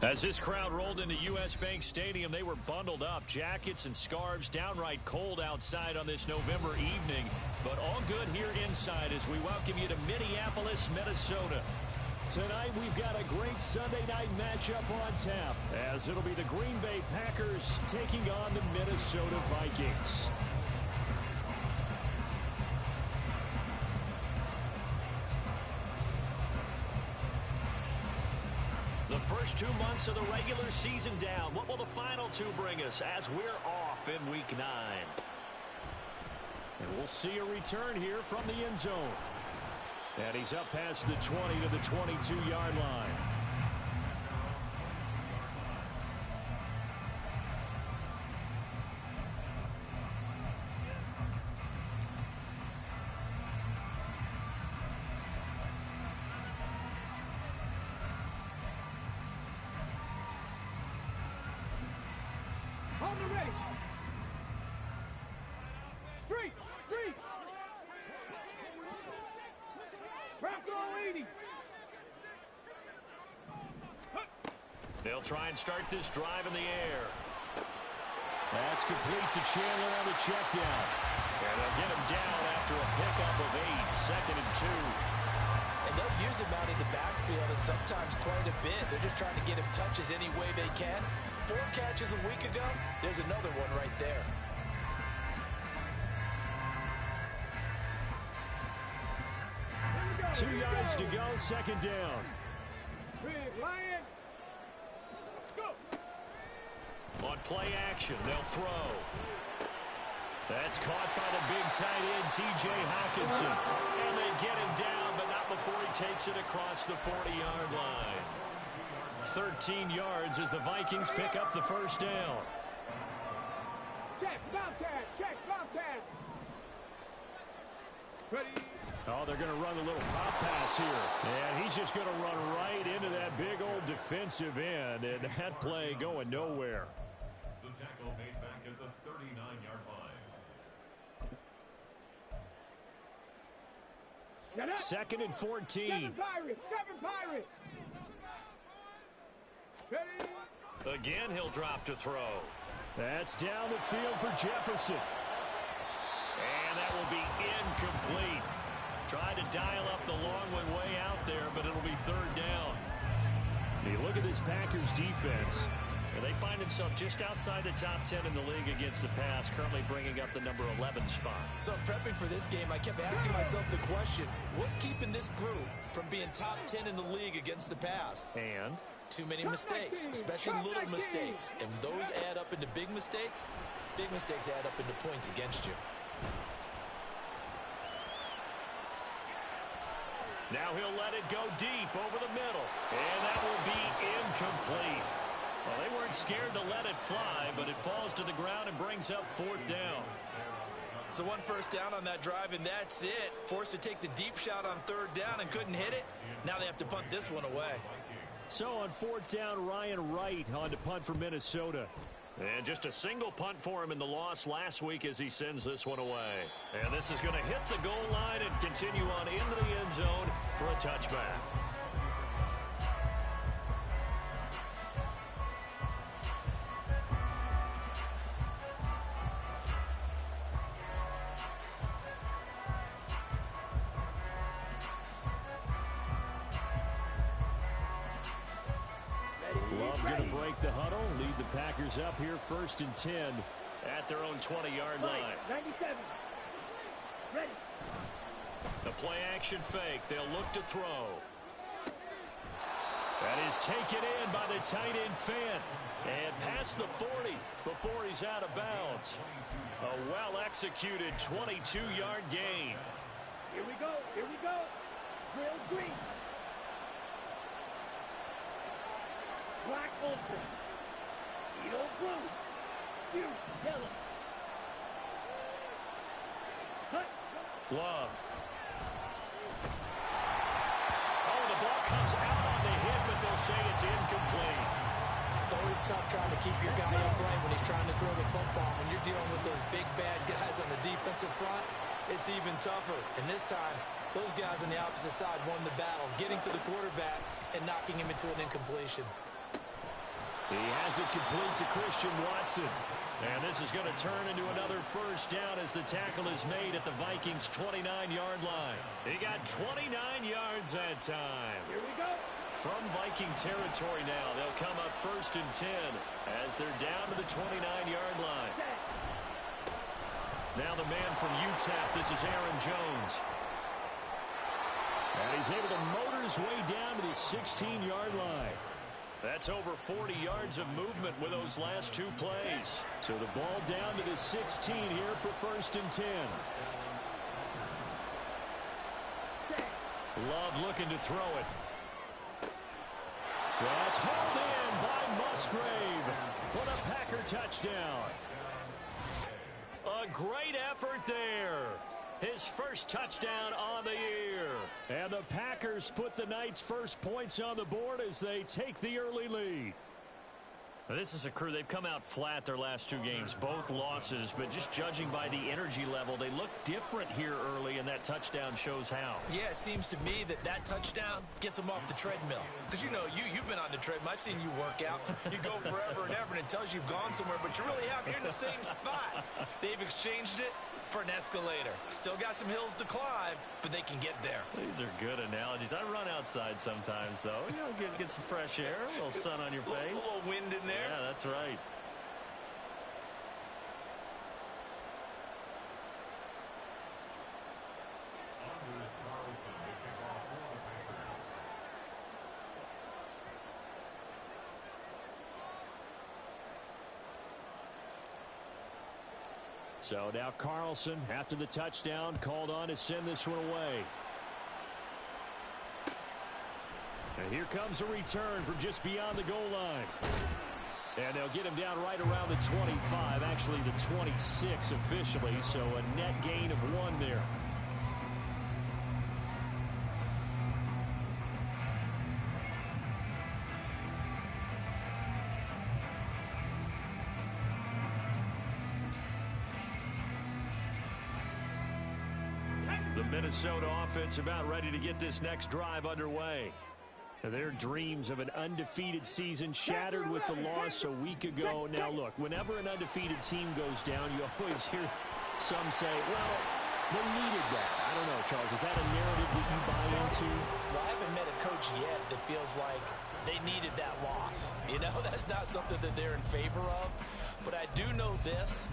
As this crowd rolled into U.S. Bank Stadium, they were bundled up, jackets and scarves, downright cold outside on this November evening. But all good here inside as we welcome you to Minneapolis, Minnesota. Tonight we've got a great Sunday night matchup on tap, as it'll be the Green Bay Packers taking on the Minnesota Vikings. The first 2 months of the regular season down. What will the final two bring us as we're off in Week 9? And we'll see a return here from the end zone. And he's up past the 20 to the 22-yard line. They'll try and start this drive in the air. That's complete to Chandler on the check down. And they'll get him down after a pickup of 8, 2nd and 2. And they'll use him out in the backfield and sometimes quite a bit. They're just trying to get him touches any way they can. 4 catches a week ago. There's another one right there. Go. 2 yards to go, 2nd down. Lion. On play action, they'll throw. That's caught by the big tight end, T.J. Hawkinson. And they get him down, but not before he takes it across the 40-yard line. 13 yards as the Vikings pick up the first down. Check, Bobcat, check, Bobcat. Ready. Oh, they're going to run a little pop pass here. And he's just going to run right into that big old defensive end. And that play going nowhere. The tackle made back at the 39-yard line. 2nd and 14. 7 Pirates, 7 Pirates. Ready. Again, he'll drop to throw. That's down the field for Jefferson. And that will be incomplete. Tried to dial up the long one way out there, but it'll be 3rd down. You look at this Packers defense, and they find themselves just outside the top 10 in the league against the pass, currently bringing up the number 11 spot. So prepping for this game, I kept asking myself the question, what's keeping this group from being top 10 in the league against the pass? And? Too many mistakes, especially little mistakes. And those add up into big mistakes. Big mistakes add up into points against you. Now he'll let it go deep over the middle. And that will be incomplete. Well, they weren't scared to let it fly, but it falls to the ground and brings up 4th down. So 1 first down on that drive, and that's it. Forced to take the deep shot on 3rd down and couldn't hit it. Now they have to punt this one away. So on 4th down, Ryan Wright on to punt for Minnesota. And just a single punt for him in the loss last week as he sends this one away. And this is going to hit the goal line and continue on into the end zone for a touchback. Love going to break the huddle, lead the Packers up here 1st and 10 at their own 20-yard line. 97. Ready. The play action fake. They'll look to throw. That is taken in by the tight end Fant. And past the 40 before he's out of bounds. A well-executed 22-yard gain. Here we go. Here we go. Drill green. Black ultra. Edo blue. Huge yellow. Cut. Glove. Oh, the ball comes out on the hit, but they'll say it's incomplete. It's always tough trying to keep your guy upright when he's trying to throw the football. When you're dealing with those big, bad guys on the defensive front, it's even tougher. And this time, those guys on the opposite side won the battle, getting to the quarterback and knocking him into an incompletion. He has it complete to Christian Watson. And this is going to turn into another first down as the tackle is made at the Vikings' 29-yard line. He got 29 yards that time. Here we go. From Viking territory now, they'll come up 1st and 10 as they're down to the 29-yard line. Now the man from UTEP, this is Aaron Jones. And he's able to motor his way down to the 16-yard line. That's over 40 yards of movement with those last 2 plays. So the ball down to the 16 here for 1st and 10. Love looking to throw it. That's hauled in by Musgrave for the Packer touchdown. A great effort there. His first touchdown on the year. And the Packers put the Knights' first points on the board as they take the early lead. Now, this is a crew. They've come out flat their last 2 games, both losses, but just judging by the energy level, they look different here early, and that touchdown shows how. Yeah, it seems to me that touchdown gets them off the treadmill. Because, you know, you've been on the treadmill. I've seen you work out. You go forever and ever, and it tells you you've gone somewhere, but you really have. You're in the same spot. They've exchanged it for an escalator. Still got some hills to climb, but they can get there. These are good analogies. I run outside sometimes, though. You know, get some fresh air, a little sun on your face. A little wind in there. Yeah, that's right. So now Carlson, after the touchdown, called on to send this one away. And here comes a return from just beyond the goal line. And they'll get him down right around the 25, actually the 26 officially, so a net gain of 1 there. The Minnesota offense about ready to get this next drive underway. Their dreams of an undefeated season shattered with the loss a week ago. Now, look, whenever an undefeated team goes down, you always hear some say, well, they needed that. I don't know, Charles. Is that a narrative that you buy into? Well, I haven't met a coach yet that feels like they needed that loss. You know, that's not something that they're in favor of. But I do know this.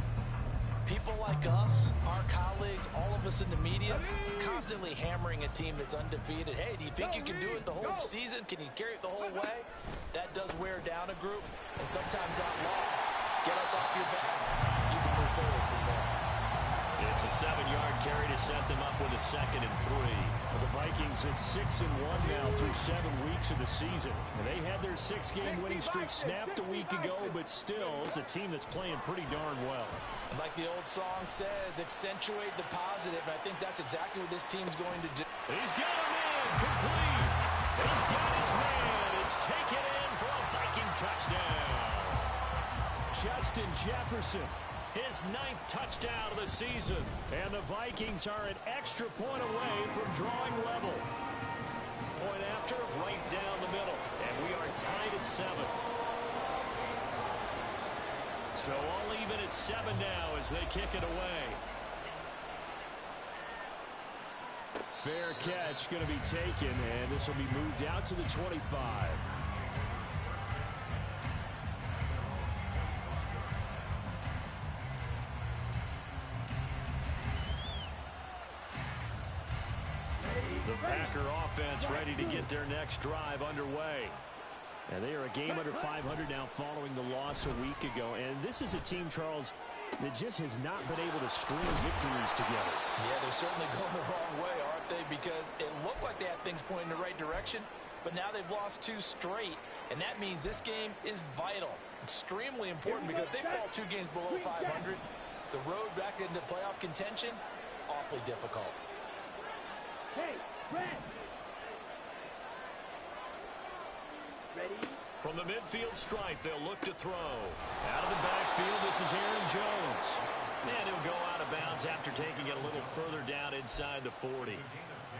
People like us, our colleagues, all of us in the media, constantly hammering a team that's undefeated. Hey, do you think you can do it the whole season? Can you carry it the whole way? That does wear down a group, and sometimes that loss, get us off your back. You can move forward from there. It's a 7-yard carry to set them up with a 2nd and 3. Well, the Vikings at 6-1 now through 7 weeks of the season. And they had their 6-game winning streak snapped a week ago, but still, it's a team that's playing pretty darn well. And like the old song says, accentuate the positive. And I think that's exactly what this team's going to do. He's got a man complete. He's got his man. It's taken in for a Viking touchdown. Justin Jefferson, his 9th touchdown of the season. And the Vikings are an extra point away from drawing level. Point after, right down the middle. And we are tied at 7. So all even at 7 now as they kick it away. Fair catch going to be taken, and this will be moved out to the 25. The Packer offense ready to get their next drive underway. And they are a game under 500 now following the loss a week ago. And this is a team, Charles, that just has not been able to string victories together. Yeah, they're certainly going the wrong way, aren't they? Because it looked like they had things pointing in the right direction, but now they've lost 2 straight. And that means this game is vital, extremely important, because if they fall 2 games below 500, the road back into playoff contention, awfully difficult. Hey, Brad. Ready? From the midfield stripe, they'll look to throw. Out of the backfield, this is Aaron Jones. And he'll go out of bounds after taking it a little further down inside the 40.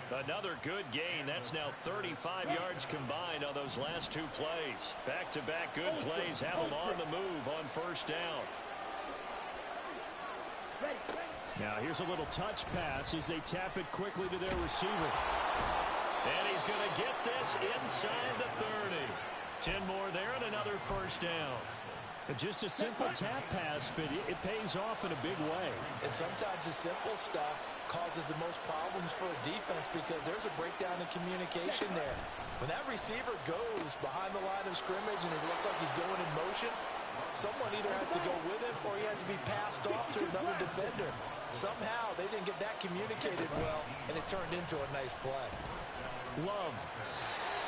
Another good gain. That's now 35 yards combined on those last two plays. Back-to-back good plays have them on the move on first down. Now here's a little touch pass as they tap it quickly to their receiver. And he's going to get this inside the 30. 10 more there and another first down. Just a simple tap pass, but it pays off in a big way. And sometimes the simple stuff causes the most problems for a defense because there's a breakdown in communication there. When that receiver goes behind the line of scrimmage and it looks like he's going in motion, someone either has to go with him or he has to be passed off to another defender. Somehow they didn't get that communicated well, and it turned into a nice play. Love.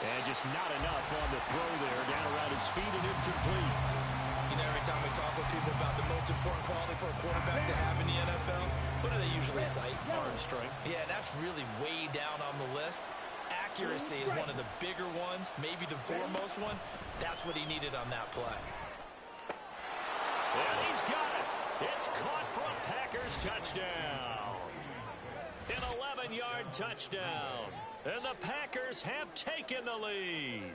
And just not enough on the throw there. Down around his feet and incomplete. You know, every time we talk with people about the most important quality for a quarterback to have in the NFL, what do they usually cite? Arm strength. Yeah, and that's really way down on the list. Accuracy is one of the bigger ones, maybe the foremost one. That's what he needed on that play. And he's got it. It's caught for a Packers touchdown. An 11-yard touchdown. And the Packers have taken the lead.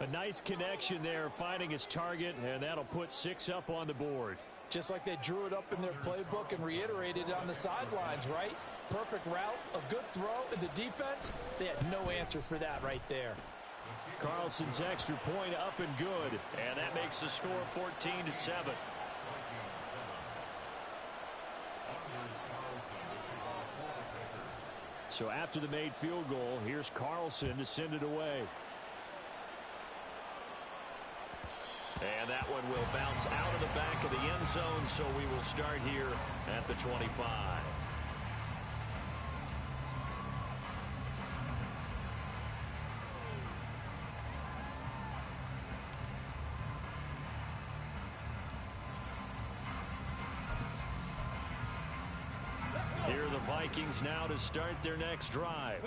A nice connection there, finding his target, and that'll put 6 up on the board. Just like they drew it up in their playbook and reiterated it on the sidelines, right? Perfect route, a good throw, and the defense, they had no answer for that right there. Carlson's extra point up and good, and that makes the score 14-7. So after the made field goal, here's Carlson to send it away. And that one will bounce out of the back of the end zone, so we will start here at the 25. Here are the Vikings now to start their next drive.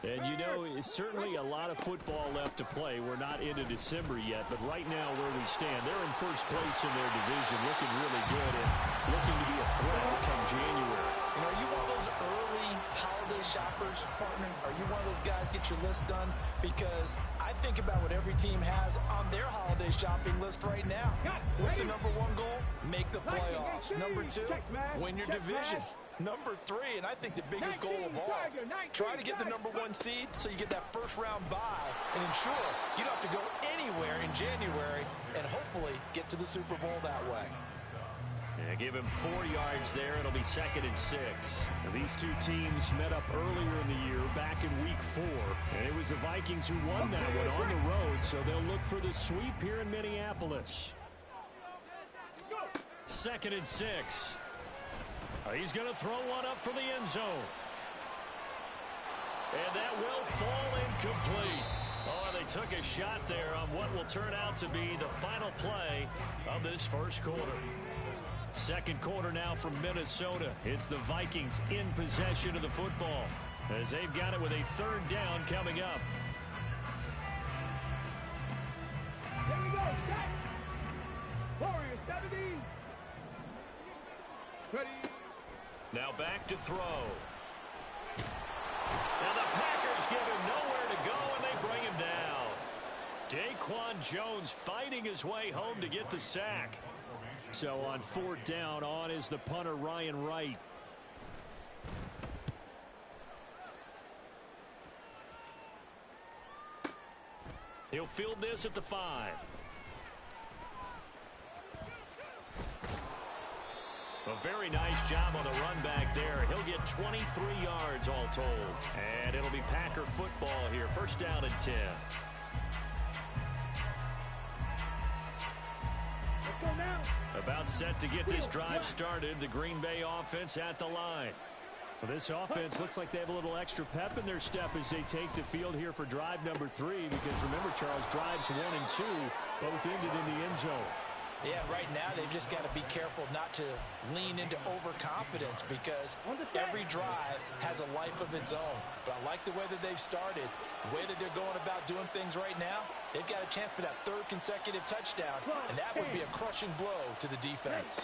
And you know, it's certainly a lot of football left to play. We're not into December yet, but right now where we stand, they're in first place in their division, looking really good and looking to be a threat come January. And are you one of those early holiday shoppers, partner? Are you one of those guys get your list done? Because I think about what every team has on their holiday shopping list right now. What's the number one goal? Make the playoffs. Number 2, win your division. Number 3, and I think the biggest goal of all, try to get the number 1 seed so you get that first round bye and ensure you don't have to go anywhere in January and hopefully get to the Super Bowl that way. Yeah, give him 4 yards there. It'll be 2nd and 6. Now, these two teams met up earlier in the year back in week 4, and it was the Vikings who won that one on the road, so they'll look for the sweep here in Minneapolis. 2nd and 6. He's going to throw one up for the end zone. And that will fall incomplete. Oh, they took a shot there on what will turn out to be the final play of this first quarter. Second quarter now from Minnesota. It's the Vikings in possession of the football as they've got it with a 3rd down coming up. Here we go, set. Warriors 70. Ready. Now back to throw. And the Packers give him nowhere to go, and they bring him down. Daquan Jones fighting his way home to get the sack. So on 4th down, on is the punter Ryan Wright. He'll field this at the 5. A very nice job on the run back there. He'll get 23 yards all told. And it'll be Packer football here. 1st down and 10. Let's go now. About set to get this drive started. The Green Bay offense at the line. Well, this offense looks like they have a little extra pep in their step as they take the field here for drive number 3. Because remember, Charles, drives 1 and 2 both ended in the end zone. Yeah, right now they've just got to be careful not to lean into overconfidence because every drive has a life of its own. But I like the way that they've started, the way that they're going about doing things right now. They've got a chance for that 3rd consecutive touchdown, and that would be a crushing blow to the defense.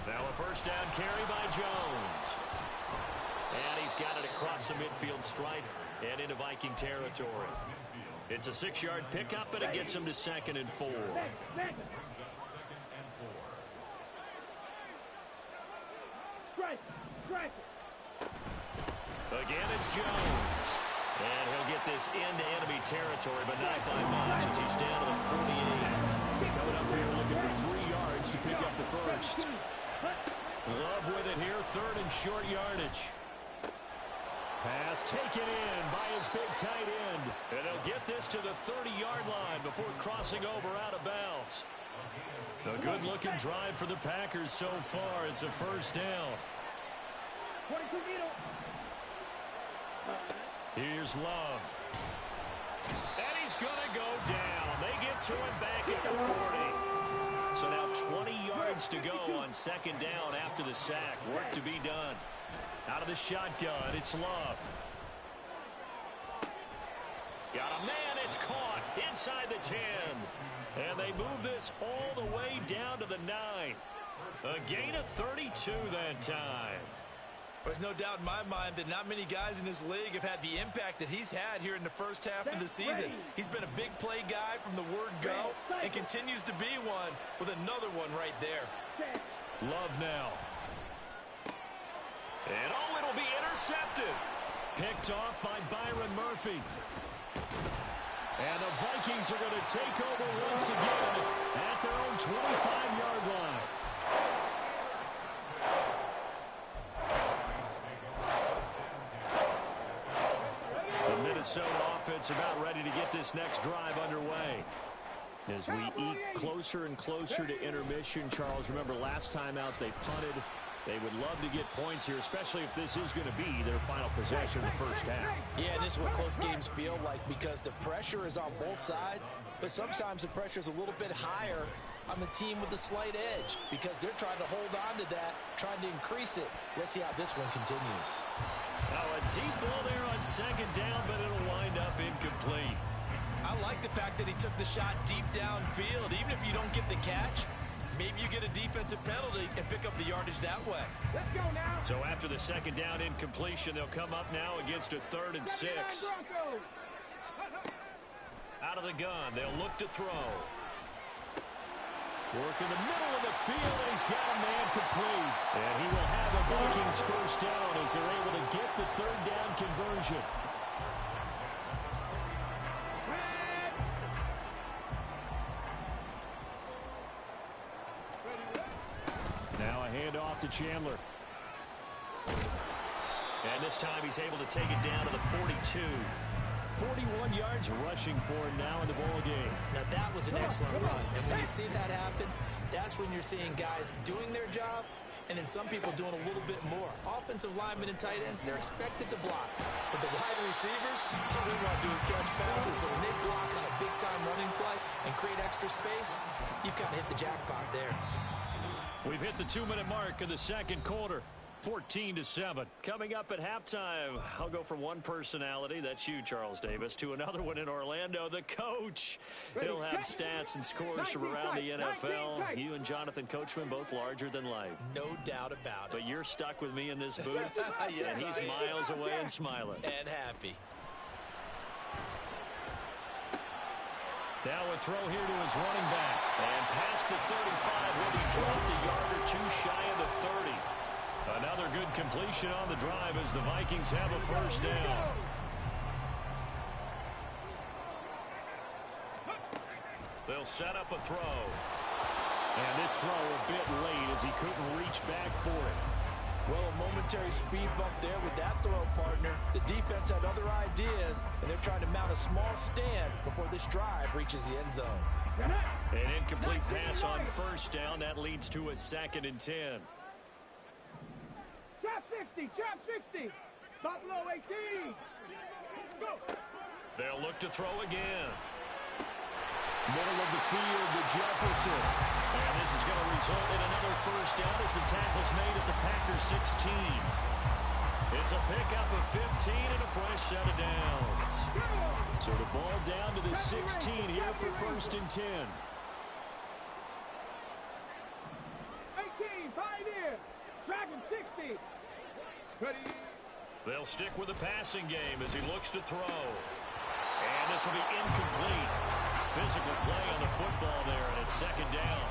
Now a 1st down carry by Jones. And he's got it across the midfield stripe and into Viking territory. It's a 6-yard pickup, and it gets him to 2nd and 4. Again, it's Jones. And he'll get this into enemy territory, but not by much as he's down to the 48. Coming up here looking for 3 yards to pick up the first. Love with it here, 3rd and short yardage. Pass taken in by his big tight end. And they'll get this to the 30-yard line before crossing over out of bounds. A good-looking drive for the Packers so far. It's a 1st down. Here's Love. And he's going to go down. They get to him back at the 40. So now 20 yards to go on 2nd down after the sack. Work to be done. Out of the shotgun, it's Love. Got a man, it's caught inside the 10. And they move this all the way down to the 9. A gain of 32 that time. There's no doubt in my mind that not many guys in this league have had the impact that he's had here in the first half of the season. He's been a big play guy from the word go and continues to be one with another one right there. Love now. And oh, it'll be intercepted. Picked off by Byron Murphy. And the Vikings are going to take over once again at their own 25-yard line. The Minnesota offense about ready to get this next drive underway. As we eke closer and closer to intermission, Charles, remember last time out they punted. They would love to get points here, especially if this is going to be their final possession in the first half. Yeah, and this is what close games feel like because the pressure is on both sides, but sometimes the pressure is a little bit higher on the team with the slight edge because they're trying to hold on to that, trying to increase it. Let's see how this one continues. Now a deep ball there on 2nd down, but it'll wind up incomplete. I like the fact that he took the shot deep downfield. Even if you don't get the catch, maybe you get a defensive penalty and pick up the yardage that way. Let's go now. So after the 2nd down incompletion, they'll come up now against a 3rd and 6. Out of the gun, they'll look to throw. Work in the middle of the field, and he's got a man complete. And he will have the Vikings 1st down as they're able to get the 3rd down conversion. Now a handoff to Chandler. And this time he's able to take it down to the 42. 41 yards rushing for him now in the ball game. Now that was an excellent run. And when you see that happen, that's when you're seeing guys doing their job and then some people doing a little bit more. Offensive linemen and tight ends, they're expected to block. But the wide receivers, all they want to do is catch passes. So when they block on a big-time running play and create extra space, you've kind of hit the jackpot there. We've hit the 2-minute mark in the 2nd quarter. 14-7. Coming up at halftime, I'll go from one personality, that's you, Charles Davis, to another one in Orlando, the coach. He'll have stats and scores from around the NFL. You and Jonathan Coachman, both larger than life. No doubt about it. But you're stuck with me in this booth, Yes, and he's miles away and smiling. And happy. Now a throw here to his running back. And past the 35 will be dropped a yard or two shy of the 30. Another good completion on the drive as the Vikings have a 1st down. They'll set up a throw. And this throw a bit late as he couldn't reach back for it. Well, a momentary speed bump there with that throw, partner. The defense had other ideas, and they're trying to mount a small stand before this drive reaches the end zone. An incomplete pass on 1st down. That leads to a 2nd and 10. Trap 60, trap 60. Buffalo 18. Let's go. They'll look to throw again. Middle of the field to Jefferson. And this is going to result in another 1st down as the tackle's made at the Packers 16. It's a pickup of 15 and a fresh set of downs. So the ball down to the 16 here for 1st and 10. 18, Pioneer. Dragon 60. Ready. They'll stick with the passing game as he looks to throw. And this will be incomplete. Physical play on the football there, and it's second down.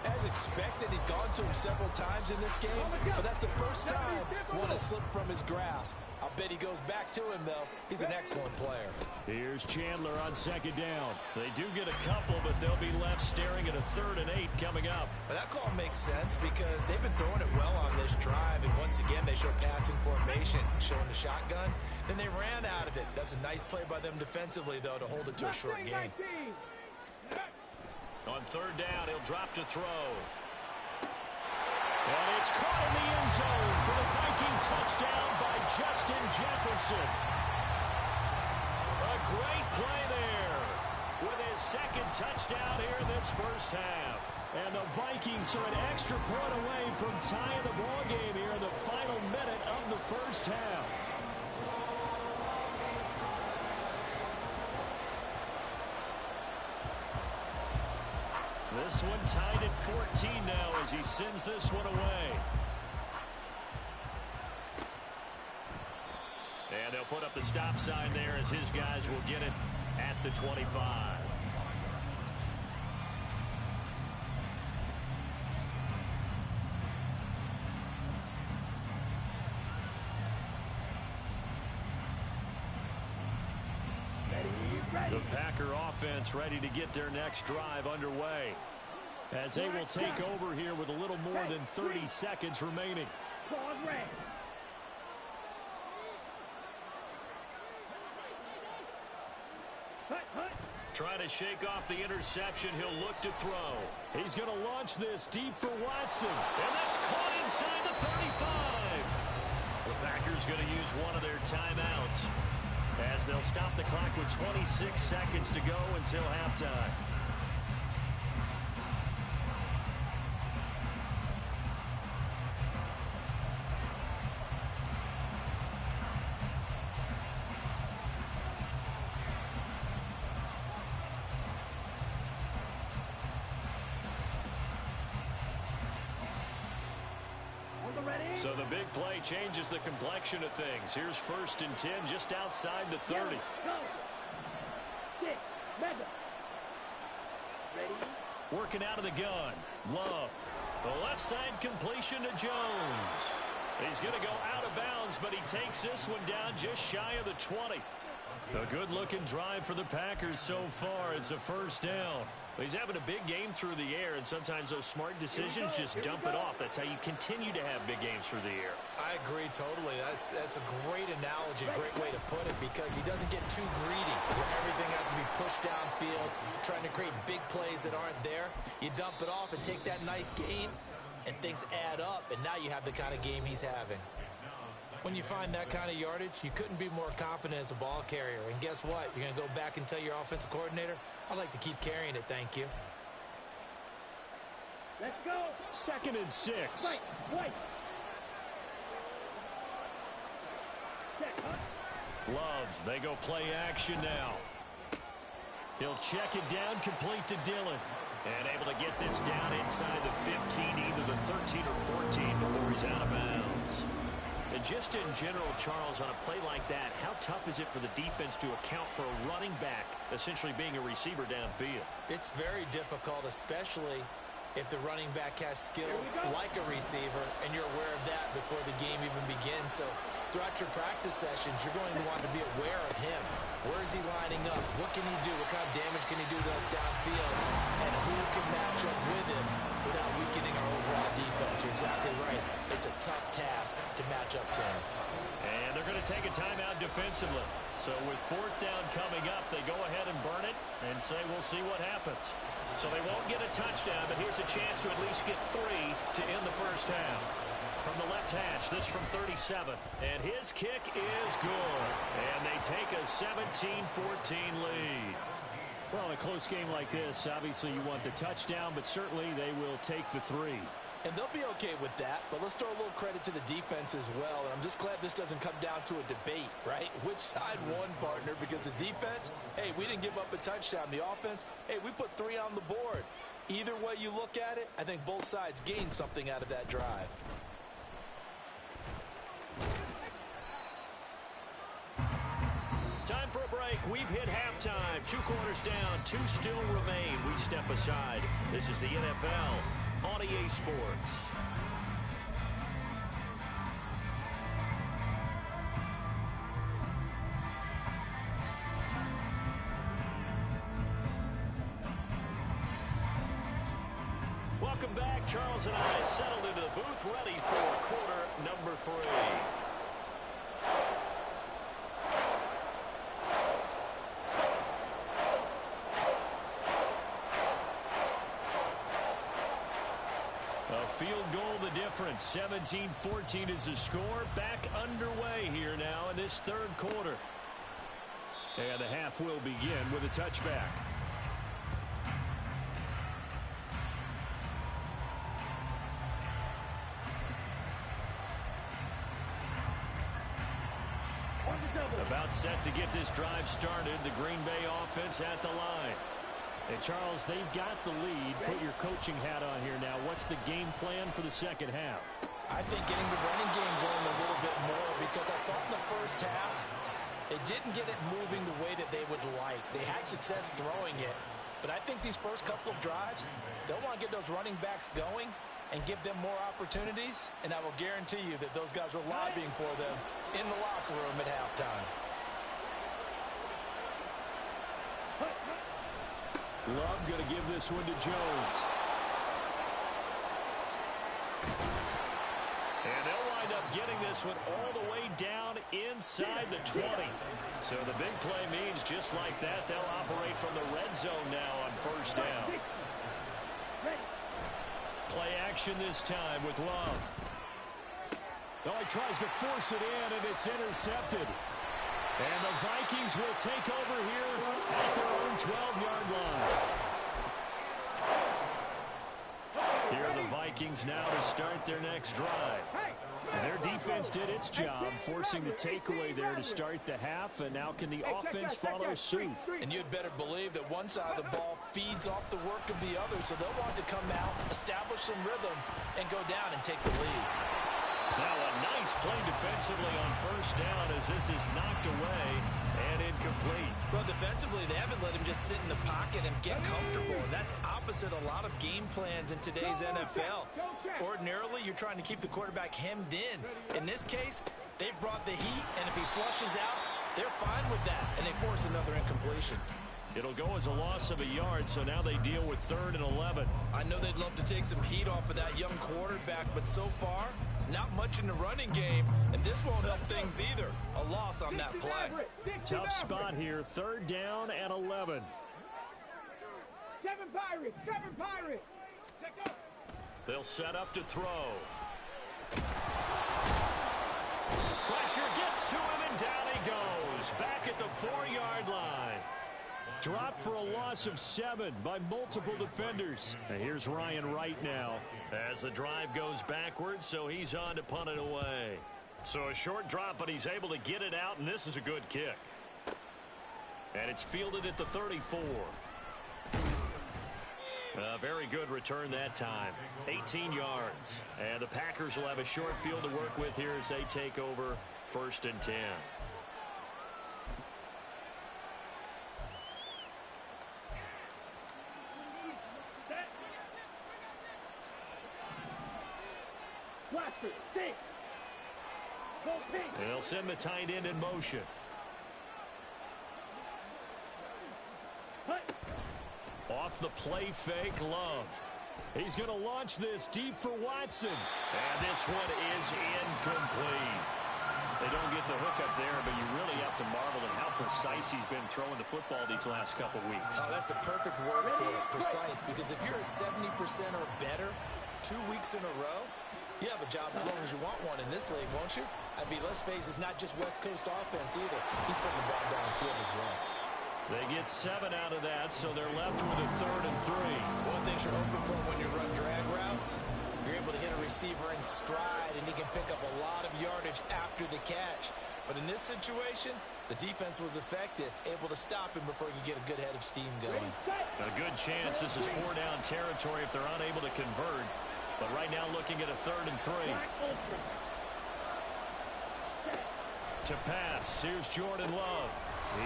As expected, he's gone to him several times in this game, but that's the first time one has slipped from his grasp. I'll bet he goes back to him, though. He's an excellent player. Here's Chandler on second down. They do get a couple, but they'll be left staring at a 3rd and 8 coming up. But that call makes sense because they've been throwing it well on this drive, and once again, they show passing formation, showing the shotgun. Then they ran out of it. That's a nice play by them defensively, though, to hold it to a short game. On 3rd down, he'll drop to throw. And it's caught in the end zone for the Viking touchdown by Justin Jefferson. A great play there with his 2nd touchdown here in this first half. And the Vikings are an extra point away from tying the ball game here in the final minute of the first half. This one tied at 14 now as he sends this one away. And they'll put up the stop sign there as his guys will get it at the 25. The Packer offense ready to get their next drive underway as they will take over here with a little more than 30 seconds remaining. Trying to shake off the interception. He'll look to throw. He's going to launch this deep for Watson. And that's caught inside the 35. The Packers going to use one of their timeouts as they'll stop the clock with 26 seconds to go until halftime. So the big play changes the complexion of things. Here's 1st and 10 just outside the 30. Working out of the gun. Love. The left side completion to Jones. He's going to go out of bounds, but he takes this one down just shy of the 20. A good-looking drive for the Packers so far. It's a 1st down. He's having a big game through the air, and sometimes those smart decisions just dump it off. That's how you continue to have big games through the air. I agree totally. That's a great analogy, a great way to put it, because he doesn't get too greedy where everything has to be pushed downfield, trying to create big plays that aren't there. You dump it off and take that nice gain, and things add up, and now you have the kind of game he's having. When you find that kind of yardage, you couldn't be more confident as a ball carrier. And guess what? You're going to go back and tell your offensive coordinator, I'd like to keep carrying it, thank you. Let's go. 2nd and 6. Wait. Love, they go play action now. He'll check it down, complete to Dillon. And able to get this down inside the 15, either the 13 or 14 before he's out of bounds. And just in general, Charles, on a play like that, how tough is it for the defense to account for a running back essentially being a receiver downfield? It's very difficult, especially if the running back has skills like a receiver, and you're aware of that before the game even begins. So throughout your practice sessions, you're going to want to be aware of him. Where is he lining up? What can he do? What kind of damage can he do to us downfield? And who can match up with him without weakening our overall defense? You're exactly right. It's a tough task to match up to him. And they're going to take a timeout defensively. So with 4th down coming up, they go ahead and burn it and say we'll see what happens. So they won't get a touchdown, but here's a chance to at least get 3 to end the first half. From the left hash, this from 37. And his kick is good. And they take a 17-14 lead. Well, in a close game like this, obviously you want the touchdown, but certainly they will take the 3. And they'll be okay with that, but let's throw a little credit to the defense as well. And I'm just glad this doesn't come down to a debate, right? Which side won, partner? Because the defense, hey, we didn't give up a touchdown. The offense, hey, we put 3 on the board. Either way you look at it, I think both sides gained something out of that drive. Time for a break. We've hit halftime. 2 quarters down. 2 still remain. We step aside. This is the NFL on EA Sports. Welcome back. Charles and I settled into the booth, ready for quarter number 3. A field goal the difference. 17-14 is the score. Back underway here now in this 3rd quarter. And the half will begin with a touchback. About set to get this drive started. The Green Bay offense at the line. And Charles, they've got the lead. Put your coaching hat on here now. What's the game plan for the second half? I think getting the running game going a little bit more, because I thought in the first half they didn't get it moving the way that they would like. They had success throwing it, but I think these first couple of drives, they'll want to get those running backs going and give them more opportunities, and I will guarantee you that those guys were lobbying for them in the locker room at halftime. Love going to give this one to Jones. And they'll wind up getting this one all the way down inside the 20. So the big play means just like that, they'll operate from the red zone now on first down. Play action this time with Love. Oh, he tries to force it in, and it's intercepted. And the Vikings will take over here at their own 12-yard line. Here are the Vikings now to start their next drive. And their defense did its job, forcing the takeaway there to start the half, and now can the offense follow suit? And you'd better believe that one side of the ball feeds off the work of the other, so they'll want to come out, establish some rhythm, and go down and take the lead. Now a nice play defensively on first down as this is knocked away and incomplete. Well, defensively, they haven't let him just sit in the pocket and get comfortable, and that's opposite a lot of game plans in today's NFL. Ordinarily, you're trying to keep the quarterback hemmed in. In this case, they've brought the heat, and if he flushes out, they're fine with that, and they force another incompletion. It'll go as a loss of a yard, so now they deal with 3rd and 11. I know they'd love to take some heat off of that young quarterback, but so far, not much in the running game, and this won't help things either. A loss on that play. Tough spot here, 3rd down and 11. 7 Pirates, 7 Pirates. They'll set up to throw. Pressure gets to him, and down he goes. Back at the 4-yard line. Dropped for a loss of 7 by multiple defenders. And here's Ryan Wright now as the drive goes backwards, so he's on to punt it away. So a short drop, but he's able to get it out, and this is a good kick. And it's fielded at the 34. A very good return that time. 18 yards. And the Packers will have a short field to work with here as they take over 1st and 10. They'll send the tight end in motion. Off the play fake, Love. He's going to launch this deep for Watson. And this one is incomplete. They don't get the hook up there, but you really have to marvel at how precise he's been throwing the football these last couple weeks. Oh, that's the perfect word for it, precise, because if you're at 70% or better 2 weeks in a row, you have a job as long as you want one in this league, won't you? I mean, let's face it, it's not just West Coast offense either. He's putting the ball downfield as well. They get 7 out of that, so they're left with a 3rd and 3. One thing you're hoping for when you run drag routes, you're able to hit a receiver in stride, and he can pick up a lot of yardage after the catch. But in this situation, the defense was effective, able to stop him before he could get a good head of steam going. A good chance this is 4-down territory if they're unable to convert. But right now looking at a 3rd and 3. To pass, here's Jordan Love.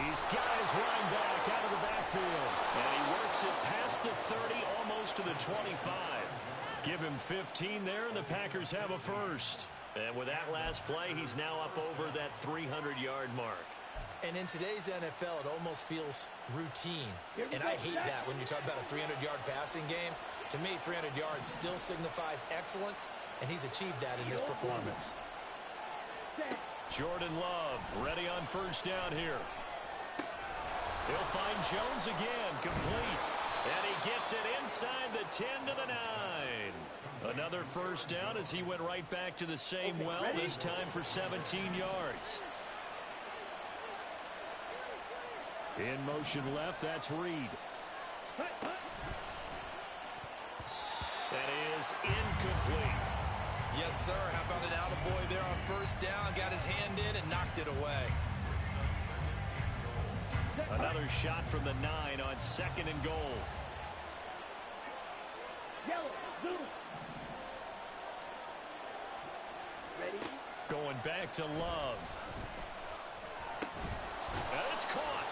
He's got his running back out of the backfield. And he works it past the 30, almost to the 25. Give him 15 there, and the Packers have a first. And with that last play, he's now up over that 300-yard mark. And in today's NFL, it almost feels routine. And I hate that when you talk about a 300-yard passing game. To me, 300 yards still signifies excellence, and he's achieved that in this performance. Jordan Love ready on first down here. He'll find Jones again, complete. And he gets it inside the 10 to the 9. Another first down as he went right back to the same well, this time for 17 yards. In motion left, that's Reed. That is incomplete. Yes, sir. How about an attaboy there on first down? Got his hand in and knocked it away. Another shot from the 9 on 2nd and goal. Going back to Love. And it's caught.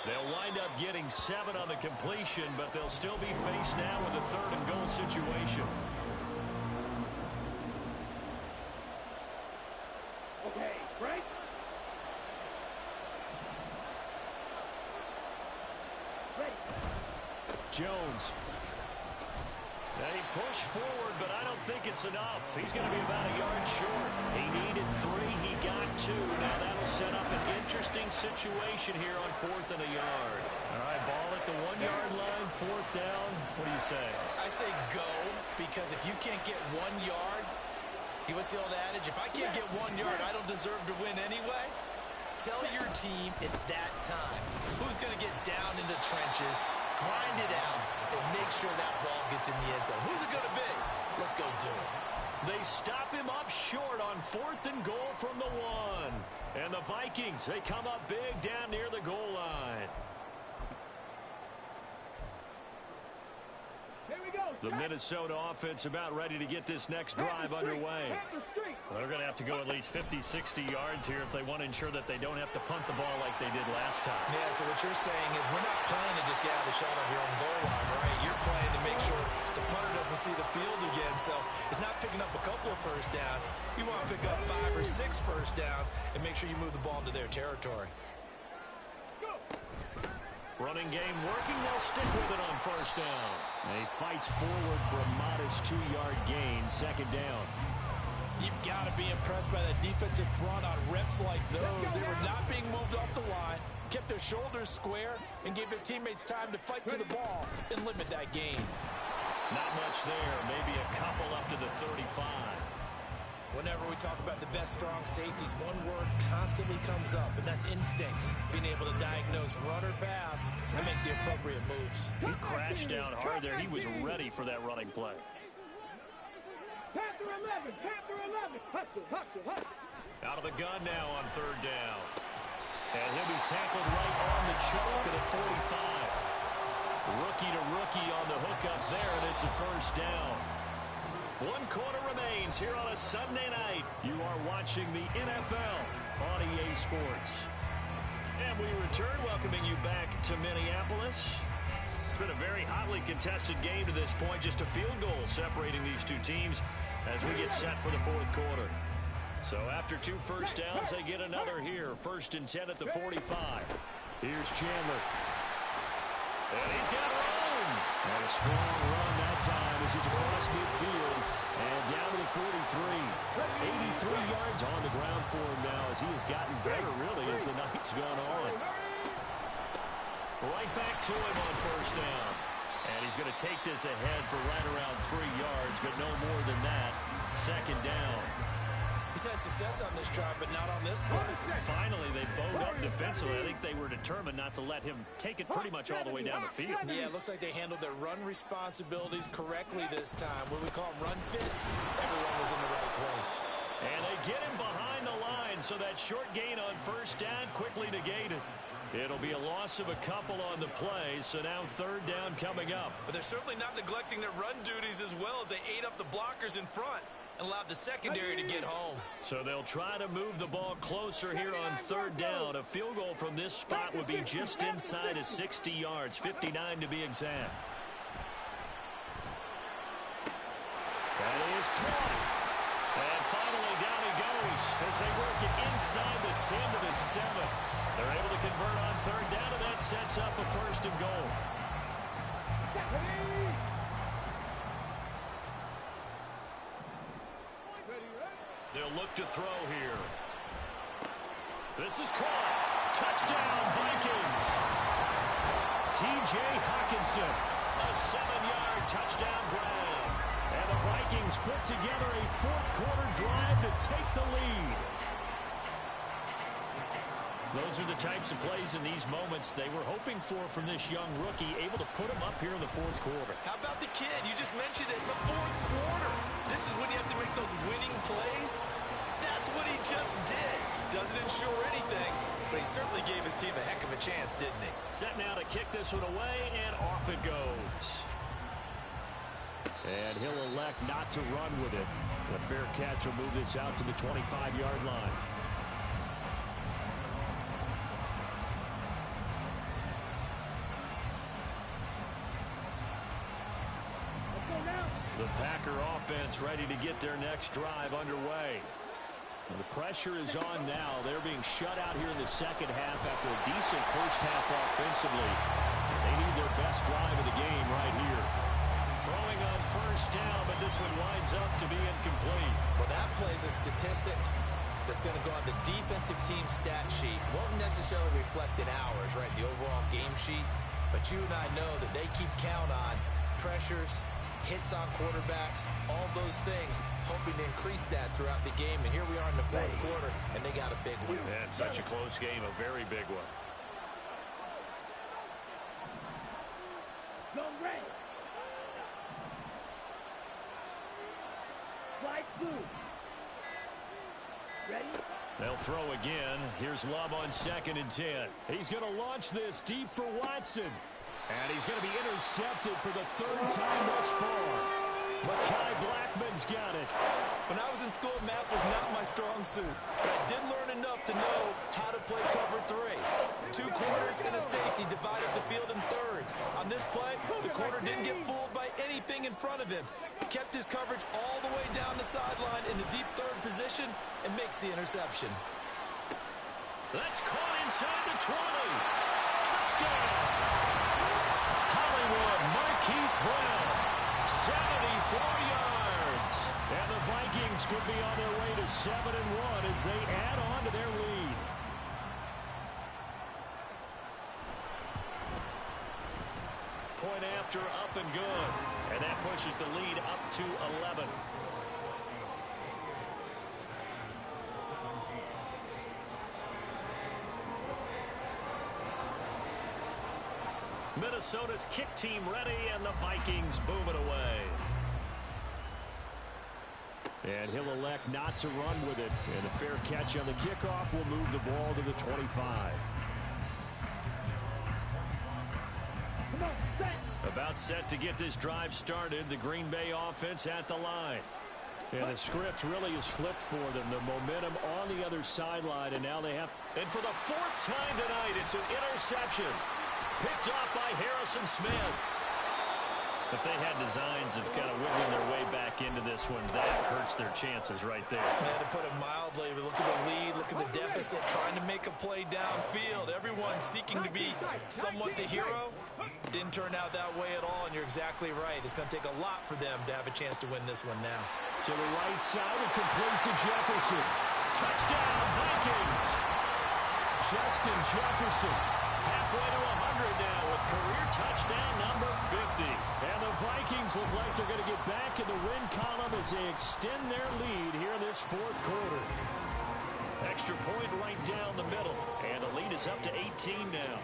They'll wind up getting 7 on the completion, but they'll still be faced now with a 3rd and goal situation. Okay, Frank. Jones. And he pushed forward, but I don't think it's enough. He's going to be about a yard short. He needed 3. He got 2. Now that'll set up an interesting situation here on 4th and a yard. All right, ball at the 1-yard line, 4th down. What do you say? I say go, because if you can't get 1 yard, what's the old adage? If I can't get 1 yard, I don't deserve to win anyway. Tell your team it's that time. Who's going to get down into the trenches, grind it out, and make sure that ball gets in the end zone? Who's it going to be? Let's go do it. They stop him up short on 4th and goal from the 1. And the Vikings, they come up big down near the goal line. Here we go. The Minnesota offense about ready to get this next drive underway. They're going to have to go at least 50, 60 yards here if they want to ensure that they don't have to punt the ball like they did last time. Yeah, so what you're saying is we're not playing to just get out of the shot of your own goal line, right? You're playing to make sure the punter doesn't see the field again. So it's not picking up a couple of first downs. You want to pick up 5 or 6 first downs and make sure you move the ball into their territory. Running game working. They'll stick with it on first down. And he fights forward for a modest 2-yard gain, 2nd down. You've got to be impressed by that defensive front on reps like those. They were not being moved off the line, kept their shoulders square, and gave their teammates time to fight to the ball and limit that gain. Not much there. Maybe a couple up to the 35. Whenever we talk about the best strong safeties, one word constantly comes up, and that's instincts. Being able to diagnose run or pass and make the appropriate moves. He crashed down hard there. He was ready for that running play. Panther 11, Panther 11. Hustle, hustle, hustle. Out of the gun now on 3rd down. And he'll be tackled right on the chalk at the 45. Rookie to rookie on the hook up there, and it's a first down. 1 quarter remains here on a Sunday night. You are watching the NFL on EA Sports. And we return, welcoming you back to Minneapolis. It's been a very hotly contested game to this point. Just a field goal separating these two teams as we get set for the 4th quarter. So after 2 first downs, they get another here. 1st and 10 at the 45. Here's Chandler. And he's got room. And a strong run that time as he's across midfield and down to the 43. 83 yards on the ground for him now as he has gotten better, really, as the night's gone on. Right back to him on first down. And he's going to take this ahead for right around 3 yards, but no more than that. 2nd down. He's had success on this drive, but not on this play. Finally, they bowed up defensively. I think they were determined not to let him take it pretty much all the way down the field. Yeah, it looks like they handled their run responsibilities correctly this time. What we call run fits, everyone was in the right place. And they get him behind the line, so that short gain on first down quickly negated. It'll be a loss of a couple on the play, so now 3rd down coming up. But they're certainly not neglecting their run duties as well as they ate up the blockers in front. and allowed the secondary to get home. So they'll try to move the ball closer here on third down. A field goal from this spot would be just inside of 60 yards, 59 to be exact. That is caught. And finally down he goes as they work it inside the 10 to the 7. They're able to convert on third down, and that sets up a first and goal. They'll look to throw here. This is caught. Touchdown, Vikings. T.J. Hawkinson, a 7-yard touchdown grab. And the Vikings put together a fourth-quarter drive to take the lead. Those are the types of plays in these moments they were hoping for from this young rookie, able to put him up here in the fourth quarter. How about the kid? You just mentioned it, the fourth quarter. This is when you have to make those winning plays. That's what he just did. Doesn't ensure anything, but he certainly gave his team a heck of a chance, didn't he? Set now to kick this one away, and off it goes. And he'll elect not to run with it. The fair catch will move this out to the 25-yard line. The Packer offense ready to get their next drive underway. And the pressure is on now. They're being shut out here in the second half after a decent first half offensively. They need their best drive of the game right here. Throwing on first down, but this one winds up to be incomplete. Well, that plays a statistic that's going to go on the defensive team stat sheet. Won't necessarily reflect in ours, right, the overall game sheet. But you and I know that they keep count on pressures, hits on quarterbacks, all those things, hoping to increase that throughout the game. And here we are in the fourth quarter, and they got a big one. And such a close game, a very big one. Go red. Slide through. Ready? They'll throw again. Here's Love on 2nd and 10. He's going to launch this deep for Watson. And he's going to be intercepted for the third time thus far. Mekhi Blackman's got it. When I was in school, math was not my strong suit. But I did learn enough to know how to play cover 3. 2 corners and a safety divided the field in thirds. On this play, the corner didn't get fooled by anything in front of him. Kept his coverage all the way down the sideline in the deep third position and makes the interception. That's caught inside the 20. Touchdown. Marquise Brown, 74 yards. And the Vikings could be on their way to 7-1 as they add on to their lead. Point after, up and good. And that pushes the lead up to 11. Minnesota's kick team ready, and the Vikings boom it away. And he'll elect not to run with it. And a fair catch on the kickoff will move the ball to the 25. About set to get this drive started. The Green Bay offense at the line. And the script really is flipped for them. The momentum on the other sideline, and now they have... And for the 4th time tonight, it's an interception. Picked off by Harrison Smith. If they had designs of kind of wiggling their way back into this one, that hurts their chances right there. To put it mildly, look at the lead, look at the deficit, trying to make a play downfield. Everyone seeking to be somewhat the hero. Didn't turn out that way at all, and you're exactly right. It's going to take a lot for them to have a chance to win this one now. To the right side and complete to Jefferson. Touchdown, Vikings! Justin Jefferson. Halfway to 100 now with career touchdown number 50. And the Vikings look like they're going to get back in the win column as they extend their lead here in this fourth quarter. Extra point right down the middle. And the lead is up to 18 now.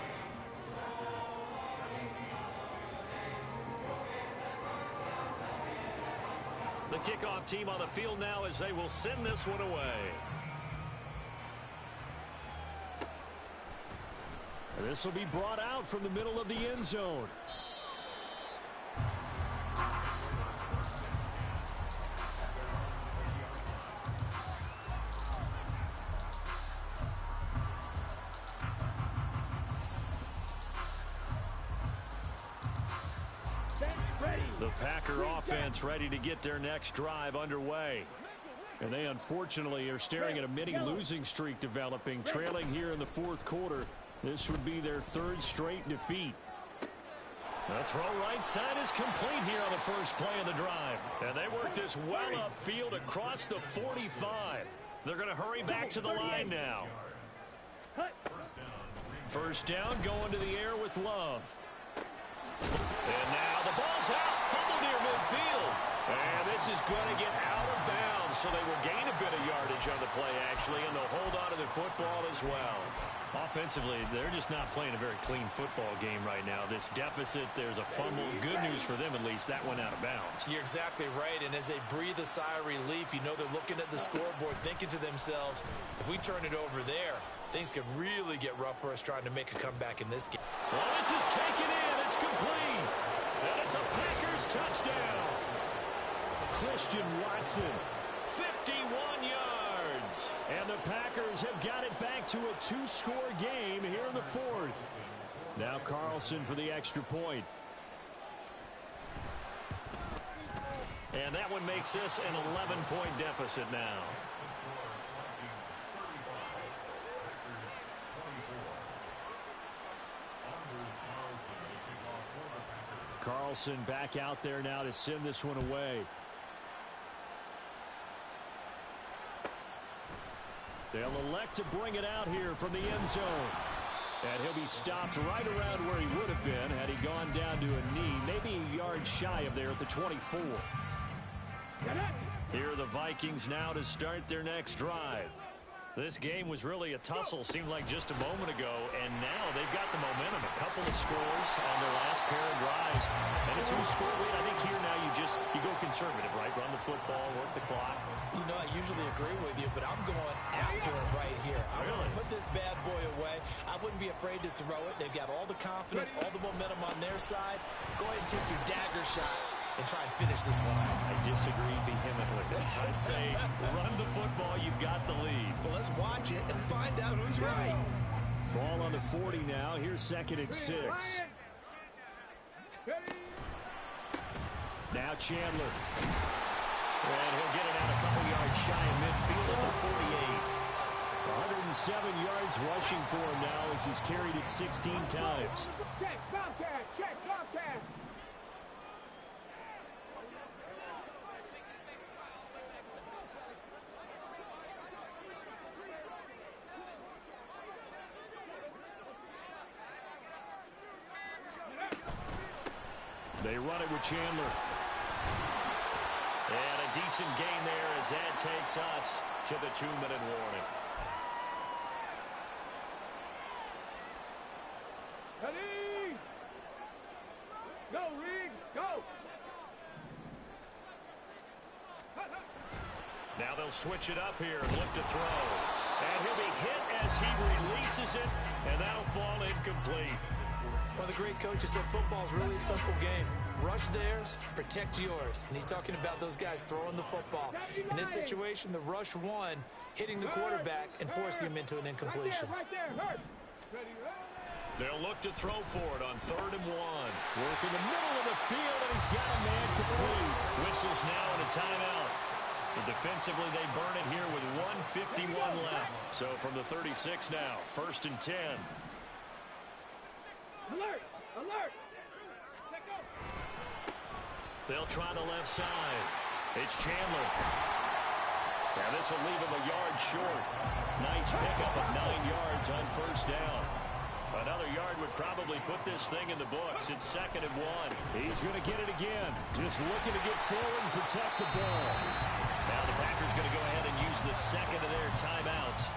The kickoff team on the field now as they will send this one away. And this will be brought out from the middle of the end zone. The Packer offense ready to get their next drive underway. And they unfortunately are staring at a mini losing streak developing, trailing here in the fourth quarter. This would be their third straight defeat. The throw right side is complete here on the first play of the drive. And they work this well upfield across the 45. They're going to hurry back to the line now. First down going to the air with Love. And now the ball's out. Fumble near midfield. And this is going to get out of bounds, so they will gain a bit of yardage on the play, actually, and they'll hold on to the football as well. Offensively, they're just not playing a very clean football game right now. This deficit, there's a fumble. Good news for them, at least. That went out of bounds. You're exactly right, and as they breathe a sigh of relief, you know they're looking at the scoreboard, thinking to themselves, if we turn it over there, things could really get rough for us trying to make a comeback in this game. Well, this is taken in. It's complete. And it's a Packers touchdown. Christian Watson, 51 yards. And the Packers have got it back to a two-score game here in the fourth. Now Carlson for the extra point. And that one makes this an 11-point deficit now. Carlson back out there now to send this one away. They'll elect to bring it out here from the end zone. And he'll be stopped right around where he would have been had he gone down to a knee, maybe a yard shy of there at the 24. Here are the Vikings now to start their next drive. This game was really a tussle, seemed like just a moment ago, and now they've got the momentum. A couple of scores on their last pair of drives. And a two-score lead. I think here now you go conservative, right? Run the football, work the clock. You know, I usually agree with you, but I'm going after it right here. I want to put this bad boy away. I wouldn't be afraid to throw it. They've got all the confidence, all the momentum on their side. Go ahead and take your dagger shots and try and finish this one out. I disagree vehemently. I'd say run the football. You've got the lead. Well, let's watch it and find out who's right. Ball on the 40 now. Here's 2nd and 6. Now Chandler. And he'll get it out a couple yards shy of midfield at the 48. 107 yards rushing for him now as he's carried it 16 times. Check, Bobcat, check, Bobcat. They run it with Chandler. And a decent gain there as that takes us to the 2-minute warning. Ready? Go, Reed, go. Now they'll switch it up here and look to throw. And he'll be hit as he releases it, and that'll fall incomplete. One of the great coaches said football's really a simple game. Rush theirs, protect yours. And he's talking about those guys throwing the football. In this situation, the rush one, hitting the quarterback and forcing him into an incompletion. Right there, hurt. They'll look to throw for it on 3rd and 1. Work in the middle of the field, and he's got a man complete. Whistles now and a timeout. So defensively, they burn it here with 1:51 left. So from the 36 now, 1st and 10. Alert! Alert! Let go! They'll try the left side. It's Chandler. Now this will leave him a yard short. Nice pickup of 9 yards on 1st down. Another yard would probably put this thing in the books. It's 2nd and 1. He's going to get it again. Just looking to get forward and protect the ball. Now the Packers going to go ahead and use the second of their timeouts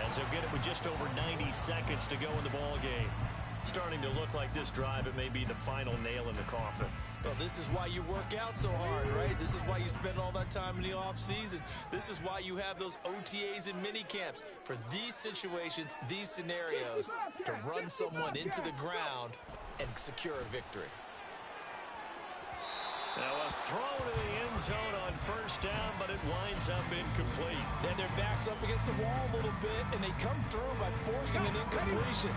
as they'll get it with just over 90 seconds to go in the ball game. Starting to look like this drive, it may be the final nail in the coffin. Well, this is why you work out so hard, right? This is why you spend all that time in the offseason. This is why you have those OTAs and mini camps for these situations, these scenarios, to run someone into the ground and secure a victory. Now a throw to the end zone on 1st down, but it winds up incomplete. Then their back's up against the wall a little bit, and they come through by forcing an incompletion.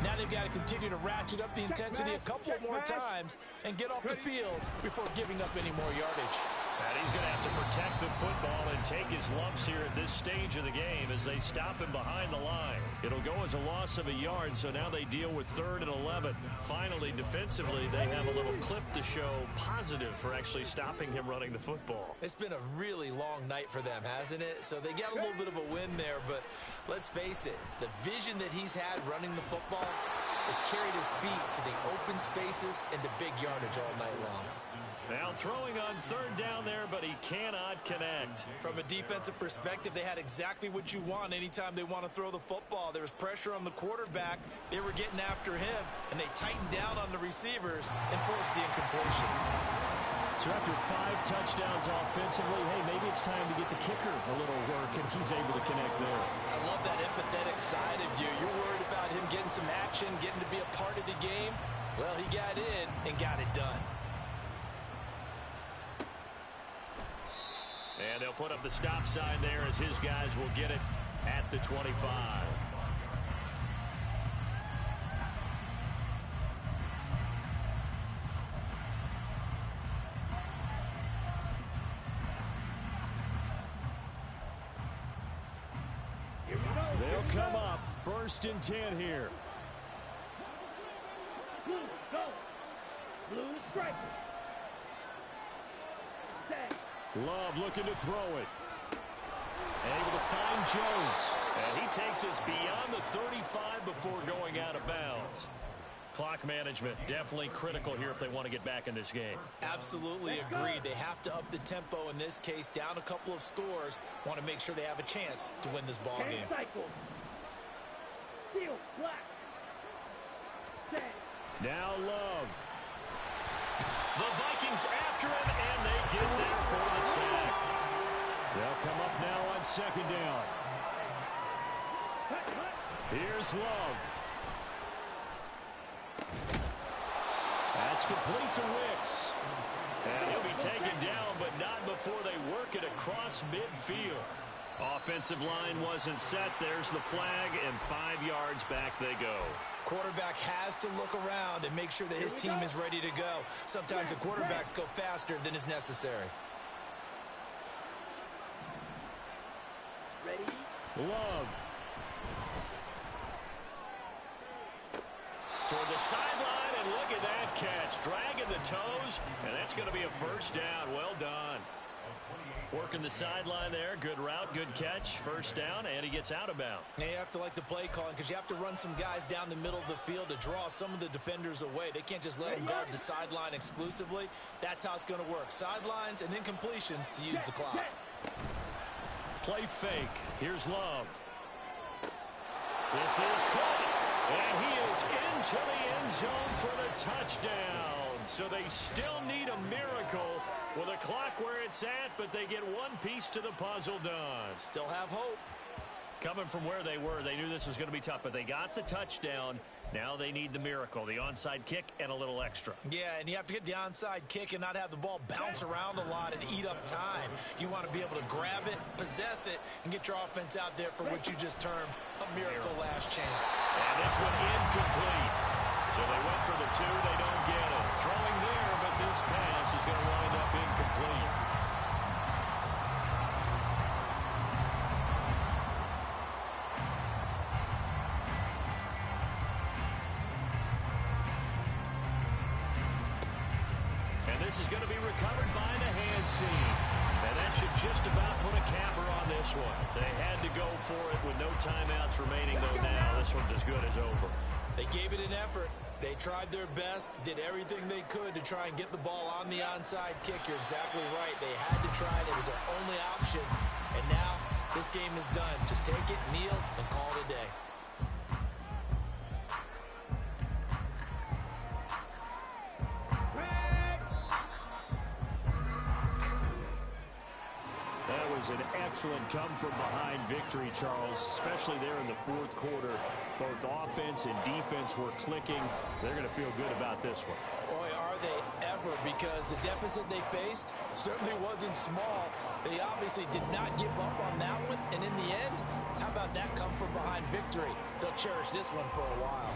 Now they've got to continue to ratchet up the intensity a couple more times and get off the field before giving up any more yardage. And he's going to have to protect the football and take his lumps here at this stage of the game as they stop him behind the line. It'll go as a loss of a yard, so now they deal with 3rd and 11. Finally, defensively, they have a little clip to show positive for actually stopping him running the football. It's been a really long night for them, hasn't it? So they got a little bit of a win there, but let's face it, the vision that he's had running the football has carried his feet to the open spaces and to big yardage all night long. Now throwing on 3rd down there, but he cannot connect. From a defensive perspective, they had exactly what you want anytime they want to throw the football. There was pressure on the quarterback. They were getting after him, and they tightened down on the receivers and forced the incompletion. So after 5 touchdowns offensively, hey, maybe it's time to get the kicker a little work, and he's able to connect there. I love that empathetic side of you. You're worried about him getting some action, getting to be a part of the game. Well, he got in and got it done. And they'll put up the stop sign there as his guys will get it at the 25. They'll come up 1st and 10 here. Blue, go. Blue strike. Stay. Love looking to throw it. And able to find Jones. And he takes us beyond the 35 before going out of bounds. Clock management definitely critical here if they want to get back in this game. Absolutely agreed. They have to up the tempo in this case, down a couple of scores. Want to make sure they have a chance to win this ball game. Cycle. Steel, black. Stay. Now Love. The Vikings after him, and they get there for the sack. They'll come up now on 2nd down. Here's Love. That's complete to Wicks. And he'll be taken down, but not before they work it across midfield. Offensive line wasn't set. There's the flag, and 5 yards back they go. Quarterback has to look around and make sure that his team is ready to go. Sometimes the quarterbacks go faster than is necessary. Ready? Love. Toward the sideline, and look at that catch. Dragging the toes, and that's going to be a 1st down. Well done. Working the sideline there. Good route, good catch. 1st down, and he gets out of bounds. Now you have to like the play calling because you have to run some guys down the middle of the field to draw some of the defenders away. They can't just let them guard the sideline exclusively. That's how it's going to work. Sidelines and then completions to use the clock. Play fake. Here's Love. This is caught. And he is into the end zone for the touchdown. So they still need a miracle with a clock where it's at, but they get one piece to the puzzle done. Still have hope. Coming from where they were, they knew this was going to be tough, but they got the touchdown. Now they need the miracle, the onside kick and a little extra. Yeah, and you have to get the onside kick and not have the ball bounce around a lot and eat up time. You want to be able to grab it, possess it, and get your offense out there for what you just termed a miracle last chance. And this one incomplete. So they went for the 2, they don't get it. Throwing there, but this pass is going to wind up incomplete. This is going to be recovered by the hands team. And that should just about put a capper on this one. They had to go for it with no timeouts remaining, though now this one's as good as over. They gave it an effort. They tried their best, did everything they could to try and get the ball on the onside kick. You're exactly right. They had to try it. It was their only option. And now this game is done. Just take it, kneel, and call it a day. An excellent come-from-behind victory, Charles, especially there in the 4th quarter. Both offense and defense were clicking. They're going to feel good about this one. Boy, are they ever, because the deficit they faced certainly wasn't small. They obviously did not give up on that one, and in the end, how about that come-from-behind victory? They'll cherish this one for a while.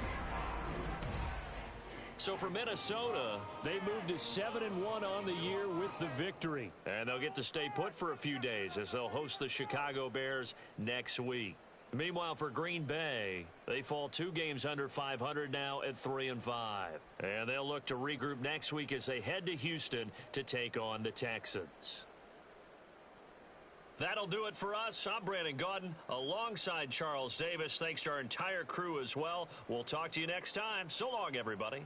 So for Minnesota, they moved to 7-1 on the year with the victory. And they'll get to stay put for a few days as they'll host the Chicago Bears next week. Meanwhile, for Green Bay, they fall 2 games under 500 now at 3-5. And they'll look to regroup next week as they head to Houston to take on the Texans. That'll do it for us. I'm Brandon Gaudin alongside Charles Davis. Thanks to our entire crew as well. We'll talk to you next time. So long, everybody.